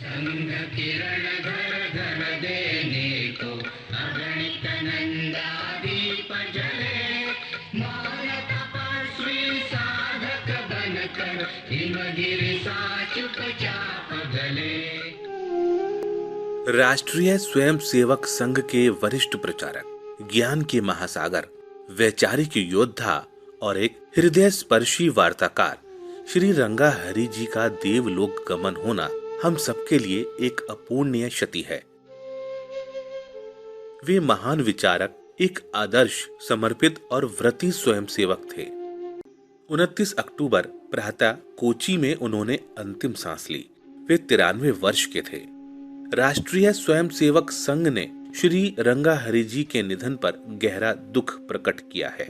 संग किरण घर घर देने को अगणित नंदा दीप जले, मौन तपस्वी साधक बनकर हिमगिरि सा चुपचाप गले। राष्ट्रीय स्वयंसेवक संघ के वरिष्ठ प्रचारक, ज्ञान के महासागर, वैचारिक योद्धा और एक हृदय स्पर्शी वार्ताकार श्री रंगा हरि जी का देवलोक गमन होना हम सबके लिए एक अपूर्णीय क्षति है। वे महान विचारक, एक आदर्श, समर्पित और व्रती स्वयंसेवक थे। 29 अक्टूबर प्रातः कोची में उन्होंने अंतिम सांस ली। वे 93 वर्ष के थे। राष्ट्रीय स्वयंसेवक संघ ने श्री रंगा हरि जी के निधन पर गहरा दुख प्रकट किया है।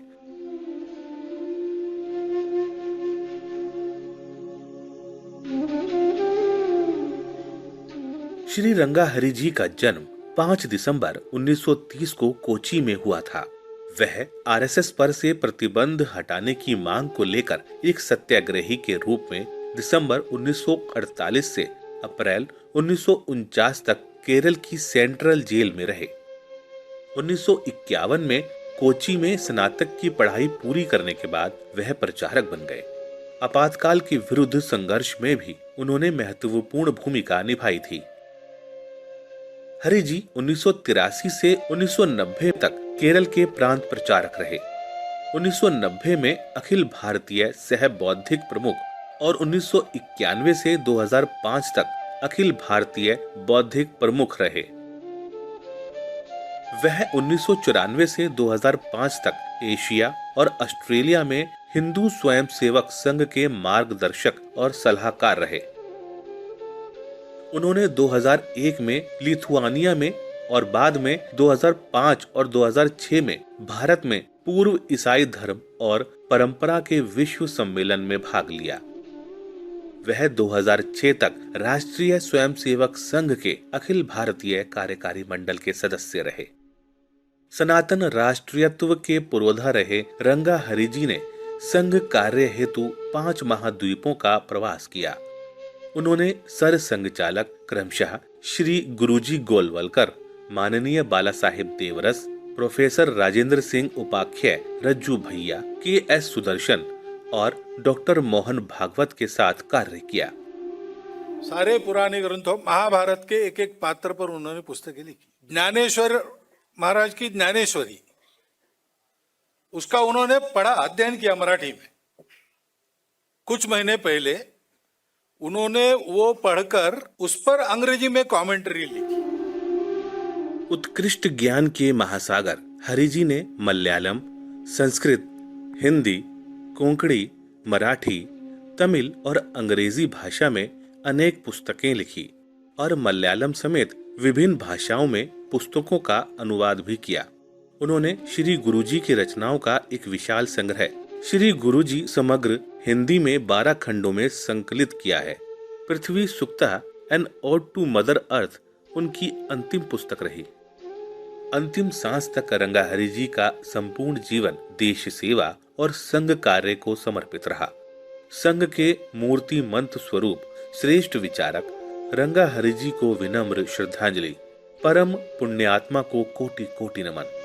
श्री रंगा हरि जी का जन्म 5 दिसंबर 1930 को कोची में हुआ था। वह आरएसएस पर से प्रतिबंध हटाने की मांग को लेकर एक सत्याग्रही के रूप में दिसंबर 1948 से अप्रैल 1949 तक केरल की सेंट्रल जेल में रहे। 1951 में कोची में स्नातक की पढ़ाई पूरी करने के बाद वह प्रचारक बन गए। आपातकाल के विरुद्ध संघर्ष में भी उन्होंने महत्वपूर्ण भूमिका निभाई थी। हरि जी 1983 से 1990 तक केरल के प्रांत प्रचारक रहे। 1990 में अखिल भारतीय सह बौद्धिक प्रमुख और 1991 से 2005 तक अखिल भारतीय बौद्धिक प्रमुख रहे। वह 1994 से 2005 तक एशिया और ऑस्ट्रेलिया में हिंदू स्वयंसेवक संघ के मार्गदर्शक और सलाहकार रहे। उन्होंने 2001 में लिथुआनिया में और बाद में 2005 और 2006 में भारत में पूर्व ईसाई धर्म और परंपरा के विश्व सम्मेलन में भाग लिया। वह 2006 तक राष्ट्रीय स्वयंसेवक संघ के अखिल भारतीय कार्यकारी मंडल के सदस्य रहे। सनातन राष्ट्रीयत्व के पुरोधा रहे रंगा हरि जी ने संघ कार्य हेतु 5 महाद्वीपों का प्रवास किया। उन्होंने सर संघ चालक क्रमशः श्री गुरुजी गोलवलकर, माननीय बाला साहेब देवरस, प्रोफेसर राजेंद्र सिंह उपाख्याय रज्जू भैया, के.एस. सुदर्शन और डॉक्टर मोहन भागवत के साथ कार्य किया। सारे पुराने ग्रंथों, महाभारत के एक एक पात्र पर उन्होंने पुस्तकें लिखी। ज्ञानेश्वर महाराज की ज्ञानेश्वरी, उसका उन्होंने पढ़ा, अध्ययन किया मराठी में। कुछ महीने पहले उन्होंने वो पढ़कर उस पर अंग्रेजी में कमेंट्री लिखी। उत्कृष्ट ज्ञान के महासागर हरि जी ने मलयालम, संस्कृत, हिंदी, कोंकणी, मराठी, तमिल और अंग्रेजी भाषा में अनेक पुस्तकें लिखी और मलयालम समेत विभिन्न भाषाओं में पुस्तकों का अनुवाद भी किया। उन्होंने श्री गुरुजी की रचनाओं का एक विशाल संग्रह श्री गुरुजी समग्र हिंदी में 12 खंडों में संकलित किया है। Prithvi Sukta an ode to mother earth उनकी अंतिम पुस्तक रही। अंतिम सांस तक रंगा हरि जी का संपूर्ण जीवन देश सेवा और संघ कार्य को समर्पित रहा। संघ के मूर्तिमंत स्वरूप श्रेष्ठ विचारक रंगा हरि जी को विनम्र श्रद्धांजलि। परम पुण्यात्मा को कोटि कोटि नमन।